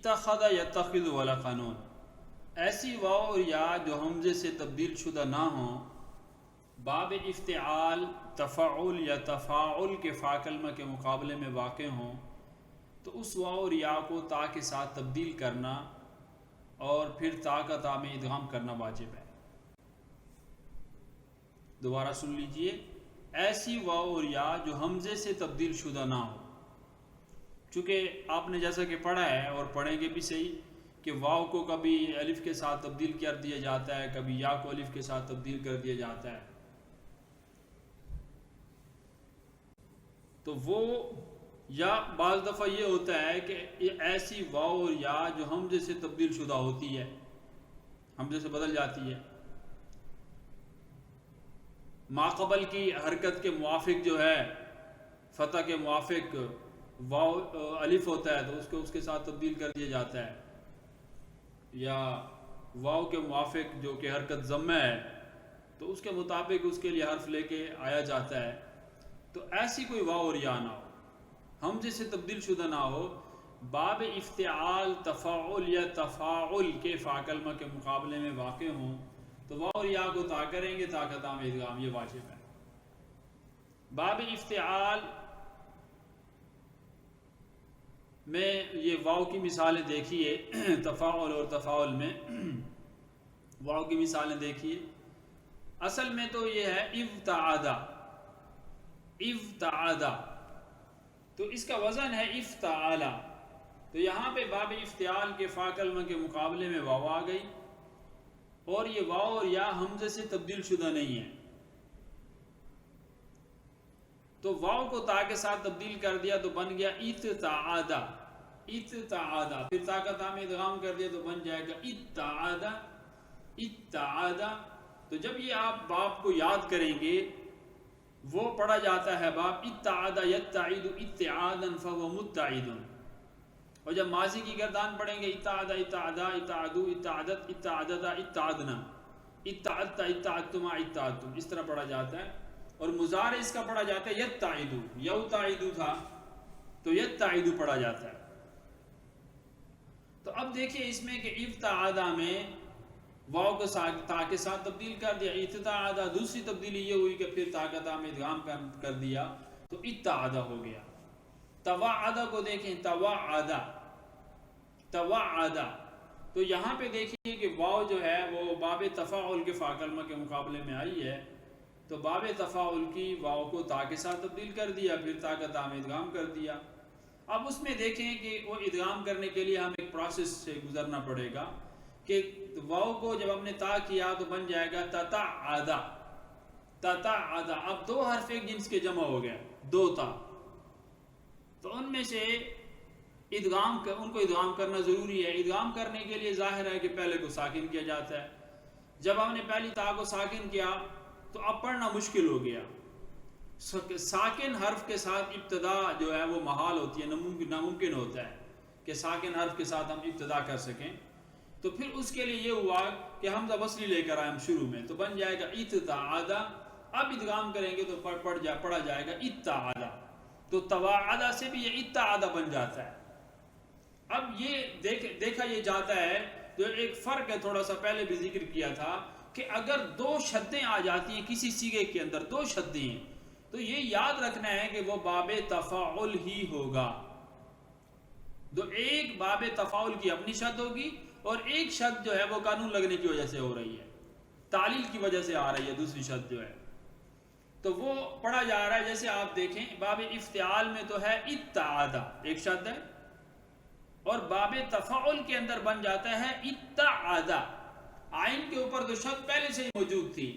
اتخذ یتخذ والا قانون، ایسی واو اور یا جو حمزے سے تبدیل شدہ نہ ہوں، باب افتعال، تفعل یا تفاعل کے فا کلمہ کے مقابلے میں واقع ہوں، تو اس واو اور یا کو تا کے ساتھ تبدیل کرنا اور پھر تا کا تا میں ادغام کرنا واجب ہے۔ دوبارہ سن لیجئے، ایسی واو اور یا جو حمزے سے تبدیل شدہ نہ ہو۔ چونکہ آپ نے جیسا کہ پڑھا ہے اور پڑھیں گے بھی صحیح کہ واو کو کبھی الف کے ساتھ تبدیل کر دیا جاتا ہے، کبھی یا کو الف کے ساتھ تبدیل کر دیا جاتا ہے، تو وہ یا بعض دفعہ یہ ہوتا ہے کہ یہ ایسی واو اور یا جو حمزے سے تبدیل شدہ ہوتی ہے، حمزے سے بدل جاتی ہے، ماقبل کی حرکت کے موافق جو ہے، فتح کے موافق واو الف ہوتا ہے تو اس کے ساتھ تبدیل کر دیا جاتا ہے، یا واو کے موافق جو کہ حرکت ضمہ ہے تو اس کے مطابق اس کے لیے حرف لے کے آیا جاتا ہے۔ تو ایسی کوئی واو اور یا نہ ہو، حمزے سے تبدیل شدہ نہ ہو، باب افتعال، تفاعل یا تفاعل کے فا کلمہ کے مقابلے میں واقع ہوں، تو واو اور یا کو تا کریں گے، تا کا تا میں ادغام، یہ واجب ہے۔ باب افتعال میں یہ واو کی مثالیں دیکھیے، تفاعل اور تفاعل میں واو کی مثالیں دیکھیے۔ اصل میں تو یہ ہے ابتعادا، ابتعادا، تو اس کا وزن ہے افتعالا، تو یہاں پہ باب افتعال کے فا کلمہ کے مقابلے میں واو آ گئی، اور یہ واو اور یا حمزے سے تبدیل شدہ نہیں ہے، تو واو کو تا کے ساتھ تبدیل کر دیا تو بن گیا اتتعادا، اتتعادا، پھر تا کا تا میں ادغام کر دیا تو بن جائے گا اتتعادا، اتتعادا۔ تو جب یہ آپ باب کو یاد کریں گے، وہ پڑھا جاتا ہے باب اتتعادا یتعید اتعادا فهو متعید، اور جب ماضی کی گردان پڑھیں گے اتعادا اتعادا اتعادو اتعادت اتعاددا اتعادنا اتعادتا اتعادتما اتعادتم، اس طرح پڑھا جاتا ہے۔ اور مضارع اس کا پڑھا جاتا ہے یتعیدو، یوتعیدو تھا تو یتعیدو پڑھا جاتا ہے۔ تو اب دیکھیے اس میں کہ ابتعادا میں واو کو تا کے ساتھ تبدیل کر دیا، اتتعادا دوسری تبدیلی یہ ہوئی کہ پھر تا کا تا میں ادغام کر دیا تو اتعادا ہو گیا۔ توعدا کو دیکھیں، توعدا، توعدا، تو یہاں پہ دیکھیے کہ واو جو ہے وہ باب تفاعل کے فا کلمہ کے مقابلے میں آئی ہے، تو باب تفاعل کی واو کو تا کے ساتھ تبدیل کر دیا، پھر تا کا تا میں ادغام کر دیا۔ اب اس میں دیکھیں کہ وہ ادغام کرنے کے لیے ہم ایک پروسیس سے گزرنا پڑے گا کہ واو کو جب ہم نے تا کیا تو بن جائے گا تتعادا، تتعادا، اب دو حرف ایک جنس کے جمع ہو گئے، دو تا، تو ان میں سے ادغام ان کو ادغام کرنا ضروری ہے۔ ادغام کرنے کے لیے ظاہر ہے کہ پہلے کو ساکن کیا جاتا ہے، جب ہم نے پہلی تا کو ساکن کیا تو اب پڑھنا مشکل ہو گیا۔ ساکن حرف کے ساتھ ابتدا جو ہے وہ محال ہوتی ہے، ناممکن ہوتا ہے کہ ساکن حرف کے ساتھ ہم ابتدا کر سکیں، تو پھر اس کے لیے یہ ہوا کہ حمزہ وصلی لے کر آئے ہم شروع میں، تو بن جائے گا اتتعادا، اب ادغام کریں گے تو پڑھا جائے گا اتتعادا، تو توعدا سے بھی یہ اتتعادا بن جاتا ہے۔ اب یہ دیکھا یہ جاتا ہے، جو ایک فرق ہے تھوڑا سا پہلے بھی ذکر کیا تھا کہ اگر دو شدیں آ جاتی ہیں کسی صیغے کے اندر، دو شدیں ہیں، تو یہ یاد رکھنا ہے کہ وہ باب تفاعل ہی ہوگا، ایک باب تفاعل کی اپنی شد ہوگی اور ایک شد جو ہے وہ قانون لگنے کی وجہ سے ہو رہی ہے، تعلیل کی وجہ سے آ رہی ہے دوسری شد جو ہے، تو وہ پڑھا جا رہا ہے۔ جیسے آپ دیکھیں باب افتعال میں تو ہے اتعادا، ایک شد ہے، اور باب تفاعل کے اندر بن جاتا ہے اتعادا، عین کے اوپر تو شد پہلے سے ہی موجود تھی،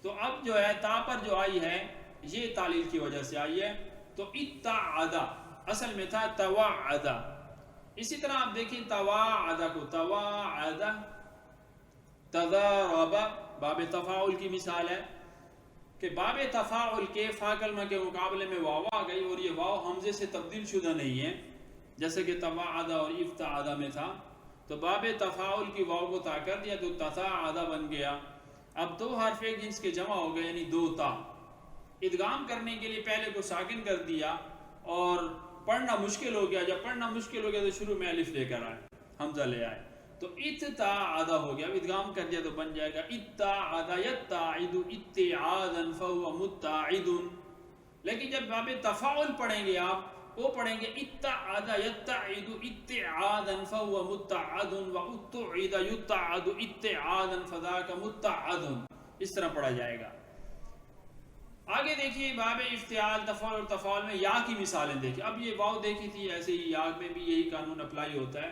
تو اب جو ہے تا پر جو آئی ہے یہ تعلیل کی وجہ سے آئی ہے، تو اتعادا اصل میں تھا توعدا۔ اسی طرح آپ دیکھیں توعدا کو، توعدا، تضاربا، باب تفاعل کی مثال ہے کہ باب تفاعل کے فا کلمہ کے مقابلے میں واو آ گئی، اور یہ واو حمزے سے تبدیل شدہ نہیں ہے، جیسے کہ توعدا اور افتعادا میں تھا، تو باب تفاعل کی واو کو تا کر دیا تو تتعادا بن گیا۔ اب دو حرف ایک جنس کے جمع ہو گئے، یعنی دو تا، ادغام کرنے کے لیے پہلے کو ساکن کر دیا اور پڑھنا مشکل ہو گیا، جب پڑھنا مشکل ہو گیا تو شروع میں الف لے کر آئے، حمزہ لے آئے تو اتتعد ہو گیا. اب ادغام کر دیا تو بن جائے گا اتعد یتعد اتعادا فهو متعد. لیکن جب باب تفاعل پڑھیں گے آپ وہ پڑھیں گے اتعد یتعد اتعادا فهو متعد واتعد یتعد اتعادا فذاک متعد. اس طرح پڑھا جائے گا. آگے دیکھیے باب افتعال تفاعل اور تفاعل میں یا کی مثالیں دیکھیں. اب یہ واو دیکھی تھی ایسے ہی یا میں بھی یہی قانون اپلائی ہوتا ہے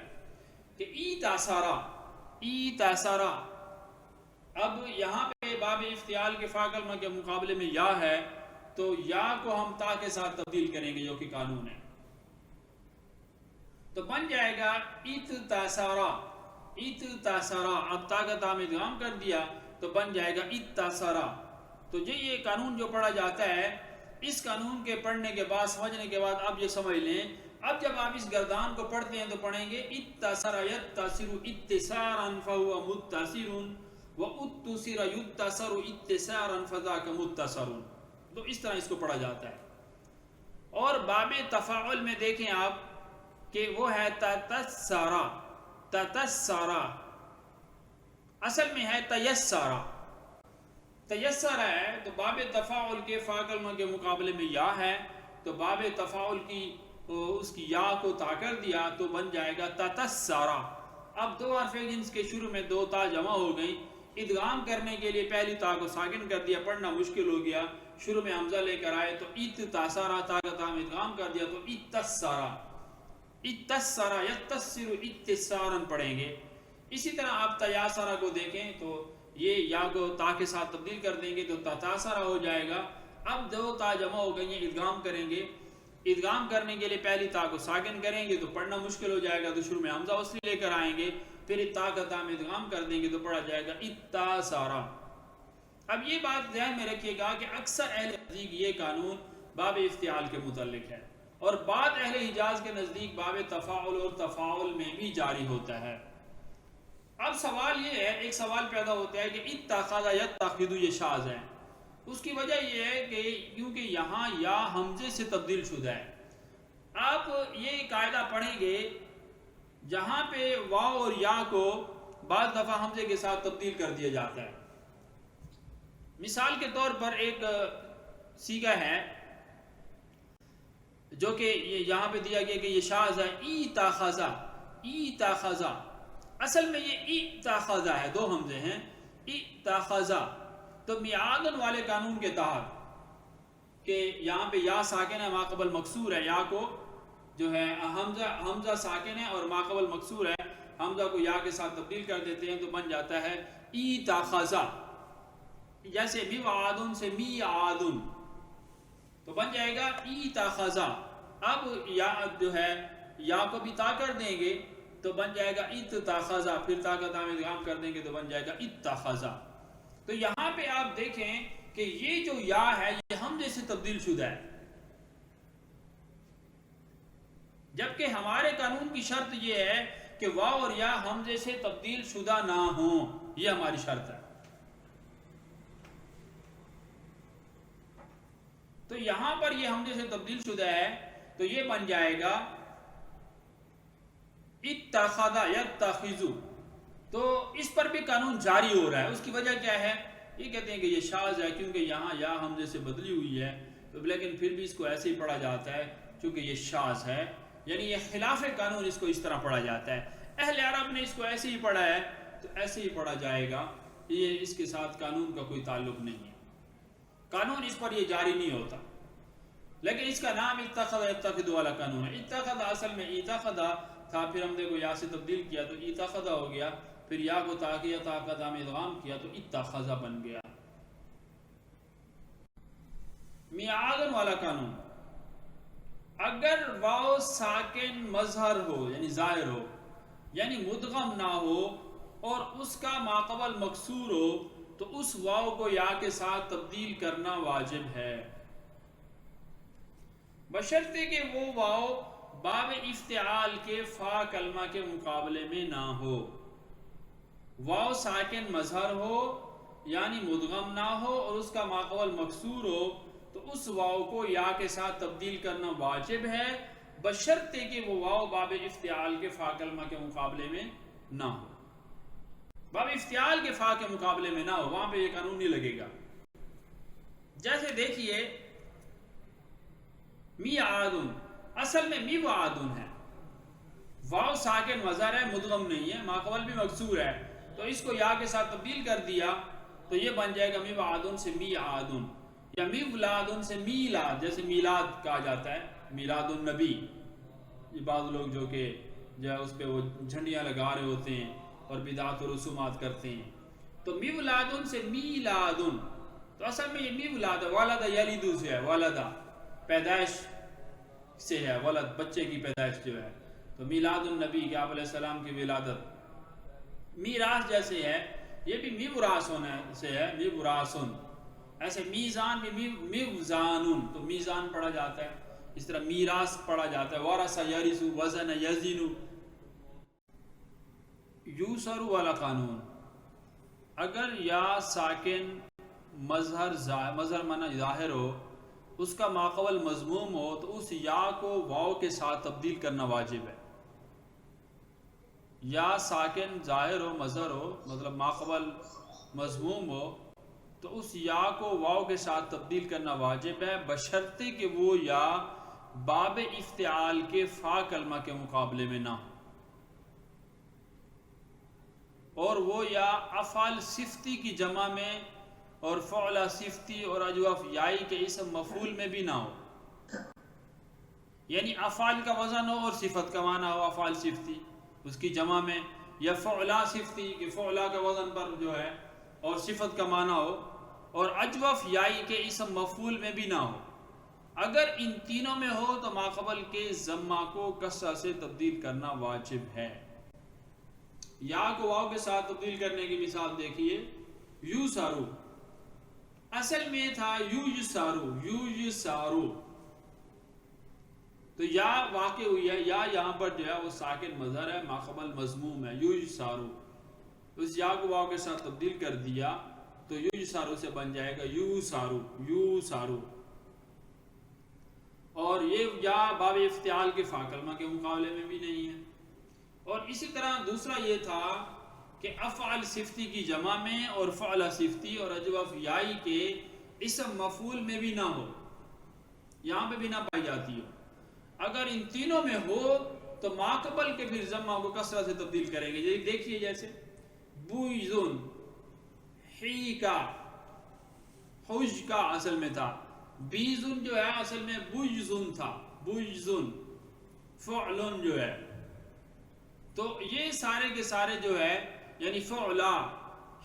کہ ای تاسارا. اب یہاں پہ باب افتعال کے فا کلمہ کے مقابلے میں یا ہے تو یا کو ہم تا کے ساتھ تبدیل کریں گے جو کہ قانون ہے. تو بن جائے گا ایت تاسارا. اب تا کا تا میں ادغام کر دیا تو بن جائے گا ایت تاسارا. تو یہ قانون جو پڑھا جاتا ہے اس قانون کے پڑھنے کے بعد سمجھنے کے بعد آپ یہ سمجھ لیں. اب جب آپ اس گردان کو پڑھتے ہیں تو پڑھیں گے اتسر یتسر اتسارا فهو متصر واتسر یتسر اتسارا فذاک متصر. تو اس طرح اس کو پڑھا جاتا ہے. اور باب تفاعل میں دیکھیں آپ کہ وہ ہے تتسارا اصل میں ہے تیسر ہے. تو باب تفاعل کے فا کلمہ کے مقابلے میں یا ہے تو باب تفاعل کی اس کی یا کو تا کر دیا تو بن جائے گا تتسارا. اب دو حرف جنس کے شروع میں دو تا جمع ہو گئی. ادغام کرنے کے لیے پہلی تا کو ساکن کر دیا, پڑھنا مشکل ہو گیا, شروع میں حمزہ لے کر آئے تو ایت تاسارا تا کا تا میں ادغام کر دیا تو اتسارا یتسر اتسارا پڑھیں گے. اسی طرح آپ تیاسارا کو دیکھیں تو یہ یا کو تا کے ساتھ تبدیل کر دیں گے تو تتاسارا ہو جائے گا. اب دو تا جمع ہو گئی ہیں, ادغام کریں گے. ادغام کرنے کے لیے پہلی تا کو ساکن کریں گے تو پڑھنا مشکل ہو جائے گا تو شروع میں حمزہ وصلی لے کر آئیں گے, پھر تا کا تا میں ادغام کر دیں گے تو پڑھا جائے گا اتاسارا. اب یہ بات ذہن میں رکھیے گا کہ اکثر اہل نزدیک یہ قانون باب افتعال کے متعلق ہے اور بعض اہل حجاز کے نزدیک باب تفاعل اور تفاعل میں بھی جاری ہوتا ہے. اب سوال یہ ہے, ایک سوال پیدا ہوتا ہے کہ اتخذ یتخذ یہ شاذ ہے. اس کی وجہ یہ ہے کہ کیونکہ یہاں یا حمزے سے تبدیل شدہ ہے. آپ یہ قاعدہ پڑھیں گے جہاں پہ واو اور یا کو بعض دفعہ حمزے کے ساتھ تبدیل کر دیا جاتا ہے. مثال کے طور پر ایک صیغہ ہے جو کہ یہاں پہ دیا گیا کہ یہ شاذ ہے, ایتاخذا. اصل میں یہ ایتاخذا ہے, دو حمزے ہیں, ایتاخذا. تو میعادن والے قانون کے تحت کہ یہاں پہ یا ساکن ہے ماقبل مکسور ہے, یا کو جو ہے حمزہ ساکن ہے اور ماقبل مکسور ہے, حمزہ کو یا کے ساتھ تبدیل کر دیتے ہیں تو بن جاتا ہے ایتاخذا. جیسے میعادن سے میعادن تو بن جائے گا ایتاخذا. اب یا جو ہے یا کو بھی تا کر دیں گے تو بن جائے گا اتخذا, پھر تا کا تا میں ادغام کر دیں گے تو بن جائے گا اتخذا. تو یہاں پہ آپ دیکھیں کہ یہ جو یا ہے یہ حمزے سے تبدیل شدہ ہے, جبکہ ہمارے قانون کی شرط یہ ہے کہ واو اور یا حمزے سے تبدیل شدہ نہ ہوں, یہ ہماری شرط ہے. تو یہاں پر یہ حمزے سے تبدیل شدہ ہے تو یہ بن جائے گا اتخذ یتخذ. تو اس پر بھی قانون جاری ہو رہا ہے. اس کی وجہ کیا ہے؟ یہ کہتے ہیں کہ یہ شاذ ہے کیونکہ یہاں یا حمزے سے بدلی ہوئی ہے, لیکن پھر بھی اس کو ایسے ہی پڑھا جاتا ہے چونکہ یہ شاذ ہے, یعنی یہ خلاف قانون اس کو اس طرح پڑھا جاتا ہے. اہل عرب نے اس کو ایسے ہی پڑھا ہے تو ایسے ہی پڑھا جائے گا, یہ اس کے ساتھ قانون کا کوئی تعلق نہیں ہے, قانون اس پر یہ جاری نہیں ہوتا. لیکن اس کا نام اتخذ یتخذ والا قانون ہے. اتخذ اصل میں اتخذ تھا, پھر ہم نے کو یا سے تبدیل کیا تو اتخذ ہو گیا, پھر یا کو تا کیا, تا کا تا میں ادغام کیا تو اتخذ بن گیا. میعادن والا قانون, اگر واو ساکن مظہر ہو یعنی ظاہر ہو یعنی مدغم نہ ہو اور اس کا ماقبل مکسور ہو تو اس واو کو یا کے ساتھ تبدیل کرنا واجب ہے, بشرطے کہ وہ واو باب افتعال کے فا کلمہ کے مقابلے میں نہ ہو. واو ساکن مظہر ہو یعنی مدغم نہ ہو اور اس کا ماقبل مکسور ہو تو اس واو کو یا کے ساتھ تبدیل کرنا واجب ہے, بشرطے کہ وہ واو باب افتعال کے فا کلمہ کے مقابلے میں نہ ہو. باب افتعال کے فا کے مقابلے میں نہ ہو، وہاں پہ یہ قانون نہیں لگے گا. جیسے دیکھیے میعادن، اصل میں میوعادن ہے، واو ساکن مظہر ہے، مدغم نہیں ہے، ماقبل بھی مکسور ہے، تو اس کو یا کے ساتھ تبدیل کر دیا تو یہ بن جائے گا میوعادن سے میعادن، یا میولادن سے میلاد، جیسے میلاد کہا جاتا ہے، میلاد النبی. یہ بعض لوگ جو کہ اس پہ وہ جھنڈیاں لگا رہے ہوتے ہیں اور بدعات و رسومات کرتے ہیں. تو میولادن سے میلادن، تو اصل میں یہ میولاد ہے، والدہ یلیدو سے ہے، والدہ پیدائش سے ہے، ولد بچے کی پیدائش جو ہے. تو میلاد النبی کہ آپ علیہ السلام کی ولادت. میراث جیسے ہے یہ بھی میوراث ہونے سے ہے، میوراسن. ایسے میزان بھی میوزانن، تو میزان پڑھا جاتا ہے. اس طرح میراث پڑھا جاتا ہے، ورث یرث، وزن یزن. یوسر والا قانون، اگر یا ساکن مظہر معنی ظاہر ہو، اس کا ماقبل مضموم ہو، تو اس یا کو واو کے ساتھ تبدیل کرنا واجب ہے. یا ساکن ظاہر ہو، مظہر ہو، مطلب ماقبل مضموم ہو، تو اس یا کو واو کے ساتھ تبدیل کرنا واجب ہے، بشرطے کہ وہ یا باب افتعال کے فا کلمہ کے مقابلے میں نہ ہو، اور وہ یا افعال صفتی کی جمع میں اور فعلہ صفتی اور اجوف یائی کے اسم مفعول میں بھی نہ ہو. یعنی افعال کا وزن ہو اور صفت کا معنی ہو افعال صفتی اس کی جمع میں، یا فعلہ صفتی کہ فعلہ کا وزن پر جو ہے اور صفت کا معنی ہو، اور اجوف یائی کے اسم مفعول میں بھی نہ ہو. اگر ان تینوں میں ہو تو ماقبل کے ضمہ کو کسرہ سے تبدیل کرنا واجب ہے. یا کو واو کے ساتھ تبدیل کرنے کی مثال دیکھیے. یوسارو، اصل میں تھا یوسارو، یوسارو، تو یا واقع ہوئی ہے، یا یہاں پر جو ہے وہ ساکن مظہر ہے، ماقبل مضموم ہے، یوسارو. اس یا کو واو کے ساتھ تبدیل کر دیا تو یوسارو سے بن جائے گا یوسارو، یوسارو. اور یہ یا باب افتعال کے فا کلمہ کے مقابلے میں بھی نہیں ہے. اور اسی طرح دوسرا یہ تھا کہ افعال صفتی کی جمع میں اور فعلہ صفتی اور اجوف یائی کے اسم مفعول میں بھی نہ ہو، یہاں پہ بھی نہ پائی جاتی ہو. اگر ان تینوں میں ہو تو ماقبل کے پھر ضمہ کو کسرہ سے تبدیل کریں گے. یہ دیکھیے جیسے بوئزن، حیکا، حجکا اصل میں تھا، بیزن جو ہے اصل میں بوئزن تھا، بوئزن. فعلن جو ہے، تو یہ سارے کے سارے جو ہے یعنی فعلا،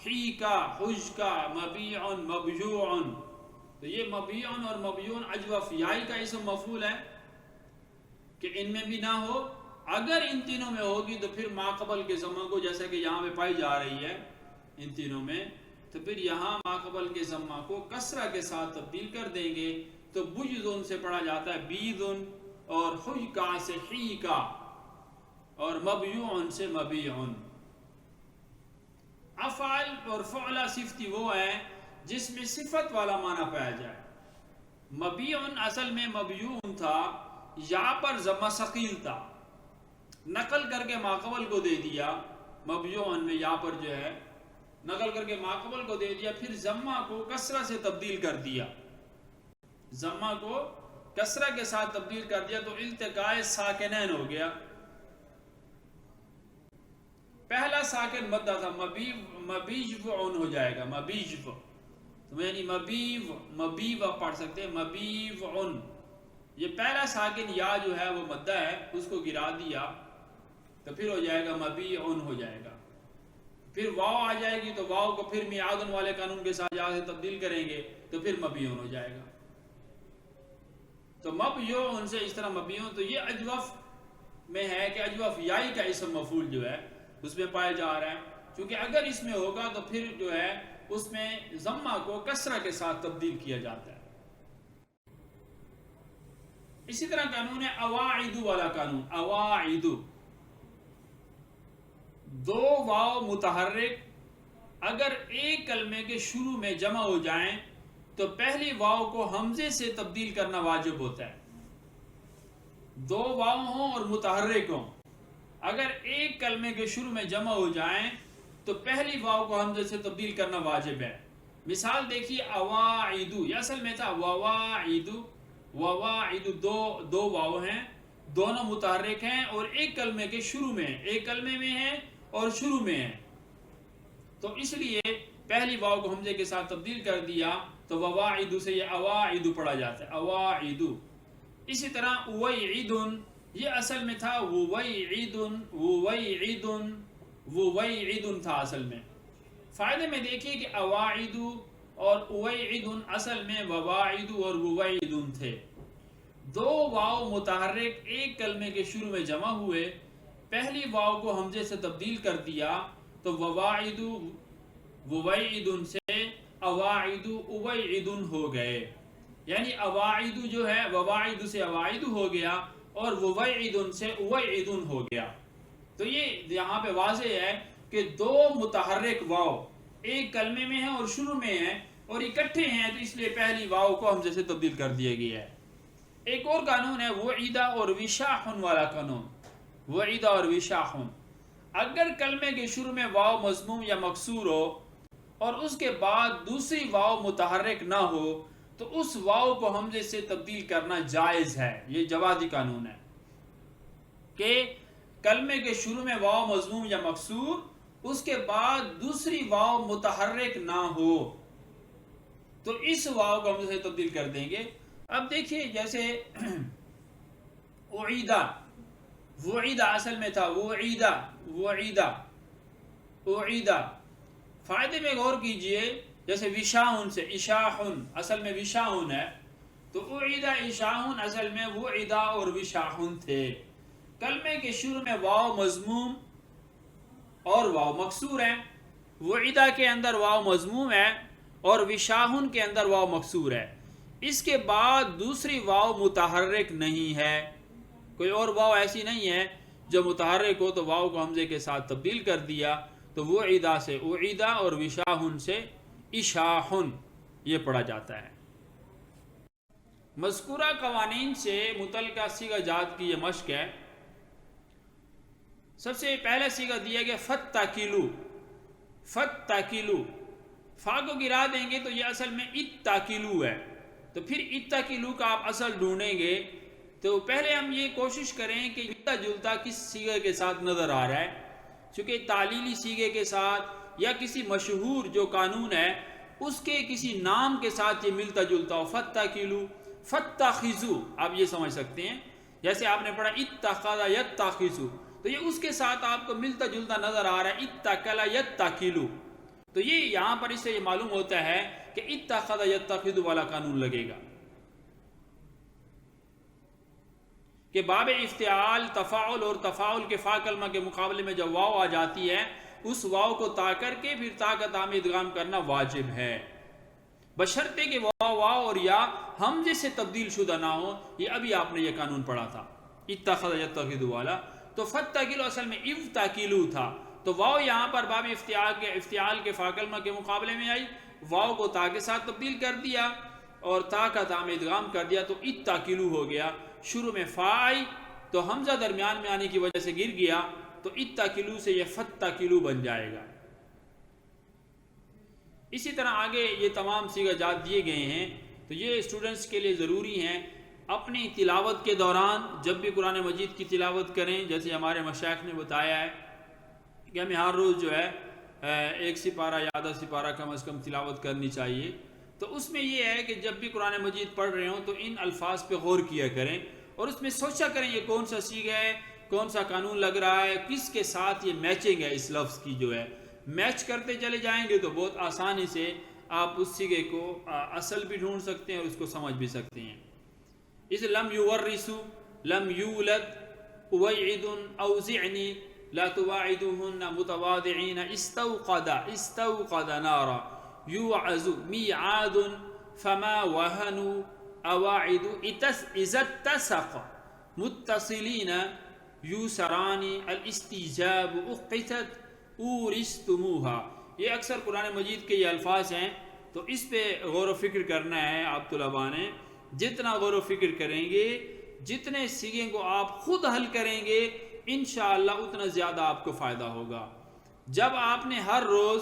حیکا، حجکا، مبیعن، مبیوعن، تو یہ مبیعن اور مبیوعن اجوف یائی کا اسم مفعول ہے کہ ان میں بھی نہ ہو. اگر ان تینوں میں ہوگی تو پھر ماقبل کے ضمہ کو، جیسا کہ یہاں پہ پائی جا رہی ہے ان تینوں میں، تو پھر یہاں ماقبل کے ضمہ کو کسرہ کے ساتھ تبدیل کر دیں گے. تو بجزن سے پڑھا جاتا ہے بیدن، اور حجکا سے حیکا، اور مبیوعن سے مبیعن. افعال اور فعلہ صفتی وہ ہے جس میں صفت والا معنی پایا جائے. مبیعن اصل میں مبیوعن تھا، یا پر ضمہ ثقیل تھا، نقل کر کے ماقبل کو دے دیا. مبیوعن میں یا پر جو ہے نقل کر کے ماقبل کو دے دیا، پھر ضمہ کو کسرہ سے تبدیل کر دیا، ضمہ کو کسرہ کے ساتھ تبدیل کر دیا تو التقاء ساکنین ہو گیا. پہلا ساکن مدہ تھا، مبیجفعن ہو جائے گا، مبیجف، تو یعنی مبیو پڑھ سکتے ہیں، مبیوعن. یہ پہلا ساکن یا جو ہے وہ مدہ ہے، اس کو گرا دیا تو پھر ہو جائے گا مبیعن ہو جائے گا. پھر واو آ جائے گی تو واو کو پھر میعادن والے قانون کے ساتھ یا سے تبدیل کریں گے تو پھر مبیعن ہو جائے گا. تو مبیعن سے اس طرح مبیعن، تو یہ اجوف میں ہے کہ اجوف یائی کا اسم مفعول جو ہے اس میں پایا جا رہا ہے. کیونکہ اگر اس میں ہوگا تو پھر جو ہے اس میں ضمہ کو کسرہ کے ساتھ تبدیل کیا جاتا ہے. اسی طرح قانون ہے اواعد والا قانون. اواعد، دو واو متحرک اگر ایک کلمے کے شروع میں جمع ہو جائیں تو پہلی واو کو حمزے سے تبدیل کرنا واجب ہوتا ہے. دو واو ہوں اور متحرک ہوں، اگر ایک کلمے کے شروع میں جمع ہو جائیں تو پہلی واو کو حمزے سے تبدیل کرنا واجب ہے۔ مثال دیکھیے اواعدو، یہ اصل میں تھا وواعدو، وواعدو، دو واو ہیں، دونوں متحرک ہیں اور ایک کلمے کے شروع میں، ایک کلمے میں ہیں اور شروع میں ہیں، تو اس لیے پہلی واو کو حمزے کے ساتھ تبدیل کر دیا تو وواعدو سے یہ اواعدو پڑھا جاتا ہے، اواعدو۔ اسی طرح اویعدن، یہ اصل میں تھا وویعدن، وویعدن، وویعدن تھا اصل میں۔ فائدے میں دیکھیے کہ اواعدو اور اویعدن اصل میں وواعدو اور وویعدن تھے، دو واو متحرک ایک کلمے کے شروع میں جمع ہوئے، پہلی واو کو حمزے سے تبدیل کر دیا تو وواعدو وویعدن سے اواعدو اویعدن ہو گئے، یعنی اواعدو جو ہے وواعدو سے اواعدو ہو گیا اور وویعدن سے اویعدن ہو گیا۔ تو یہ یہاں پہ واضح ہے کہ دو متحرک واو ایک کلمے میں ہیں اور شروع میں ہیں اور اکٹھے ہیں، تو اس لیے پہلی واو کو حمزے سے تبدیل کر دیا گیا ہے۔ ایک اور قانون ہے وعیدہ اور وشاحن والا قانون، وعیدہ اور وشاحن، اگر کلمے کے شروع میں واو مضموم یا مکسور ہو اور اس کے بعد دوسری واو متحرک نہ ہو تو اس واو کو حمزے سے تبدیل کرنا جائز ہے۔ یہ جوازی قانون ہے کہ کلمے کے شروع میں واو مضموم یا مکسور، اس کے بعد دوسری واو متحرک نہ ہو تو اس واو کو حمزے سے تبدیل کر دیں گے۔ اب دیکھیے جیسے وعیدہ، وعیدہ اصل میں تھا وعیدہ، وعیدہ، وعیدہ، فائدے میں غور کیجئے، جیسے وشاحن سے اشاحن، اصل میں وشاحن ہے، تو وعیدہ اشاحن اصل میں وعیدہ اور وشاحن تھے۔ کلمے کے شروع میں واو مضموم اور واو مکسور ہے، وعیدہ کے اندر واو مضموم ہے اور وشاحن کے اندر واو مکسور ہے، اس کے بعد دوسری واو متحرک نہیں ہے، کوئی اور واو ایسی نہیں ہے جو متحرک ہو تو واو کو حمزے کے ساتھ تبدیل کر دیا تو وعیدہ سے وعیدہ اور وشاحن سے اشاحن یہ پڑھا جاتا ہے۔ مذکورہ قوانین سے متعلقہ صیغہ جات کی یہ مشق ہے۔ سب سے پہلا صیغہ دیا گیا فتاکلو، فتاکلو، فا کو گرا دیں گے تو یہ اصل میں اتاکلو ہے، تو پھر اتاکلو کا آپ اصل ڈھونڈیں گے تو پہلے ہم یہ کوشش کریں کہ ملتا جلتا کس صیغے کے ساتھ نظر آ رہا ہے، چونکہ تعلیلی صیغے کے ساتھ یا کسی مشہور جو قانون ہے اس کے کسی نام کے ساتھ یہ ملتا جلتا ہو، فتاکلو، فتاخذو، آپ یہ سمجھ سکتے ہیں، جیسے آپ نے پڑھا اتخذ یتخذو، تو یہ اس کے ساتھ آپ کو ملتا جلتا نظر آ رہا ہے اتکل یتکلو، تو یہ یہاں پر اس سے یہ معلوم ہوتا ہے کہ اتخذ یتخذ والا قانون لگے گا کہ باب افتعال، تفاعل اور تفاعل کے فا کلمہ کے مقابلے میں جب واو آ جاتی ہے اس واو کو تا کر کے پھر تا کا تام ادغام کرنا واجب ہے، بشرطے کہ واو اور یا حمزے سے تبدیل شدہ نہ ہو۔ یہ ابھی آپ نے یہ قانون پڑھا تھا اتخذ یتخذ والا، تو فتاکلو اصل میں افتاکلو تھا، تو واو یہاں پر باب افتعال کے فا کلمہ کے مقابلے میں آئی، واو کو تا کے ساتھ تبدیل کر دیا اور تا کا تام ادغام کر دیا تو اتاکلو ہو گیا، شروع میں فا آئی تو حمزہ درمیان میں آنے کی وجہ سے گر گیا تو اتاکلو سے یہ فتاکلو بن جائے گا۔ اسی طرح آگے یہ تمام صیغہ جات دیے گئے ہیں، تو یہ اسٹوڈنٹس کے لیے ضروری ہیں اپنی تلاوت کے دوران جب بھی قرآن مجید کی تلاوت کریں، جیسے ہمارے مشائخ نے بتایا ہے کہ ہمیں ہر روز جو ہے ایک سپارہ یا آدھا سپارہ کم از کم تلاوت کرنی چاہیے، تو اس میں یہ ہے کہ جب بھی قرآن مجید پڑھ رہے ہوں تو ان الفاظ پہ غور کیا کریں اور اس میں سوچا کریں یہ کون سا صیغہ ہے، کون سا قانون لگ رہا ہے، کس کے ساتھ یہ میچنگ ہے، اس لفظ کی جو ہے میچ کرتے چلے جائیں گے تو بہت آسانی سے آپ اس صیغے کو اصل بھی ڈھونڈ سکتے ہیں اور اس کو سمجھ بھی سکتے ہیں۔ اس لم یورثو، لم یولد، اوعد، اوزعنی، لا تواعدوهن متواضعین، استوقد نارا، یوعظ، میعاد، فما وهنوا، اواعد، اذا اتسق، متصلین، یوسران، الاستجاب، اقتت، اورثتموها۔ یہ اکثر قرآن مجید کے یہ الفاظ ہیں، تو اس پہ غور و فکر کرنا ہے آپ طلباء نے، جتنا غور و فکر کریں گے جتنے سیگے کو آپ خود حل کریں گے انشاءاللہ اتنا زیادہ آپ کو فائدہ ہوگا۔ جب آپ نے ہر روز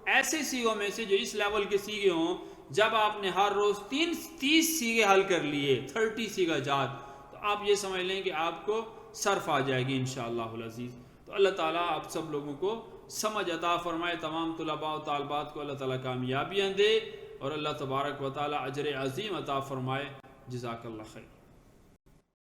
ایسے سیگوں میں سے جو اس لیول کے سیگے ہوں، جب آپ نے ہر روز 30 سیگے حل کر لیے، 30 سیگا جات، تو آپ یہ سمجھ لیں کہ آپ کو صرف آ جائے گی انشاءاللہ العزیز۔ تو اللہ تعالیٰ آپ سب لوگوں کو سمجھ عطا فرمائے، تمام طلباء و طالبات کو اللہ تعالیٰ کامیابیاں دے، اور اللہ تبارک و تعالیٰ اجر عظیم عطا فرمائے۔ جزاک اللہ خیر۔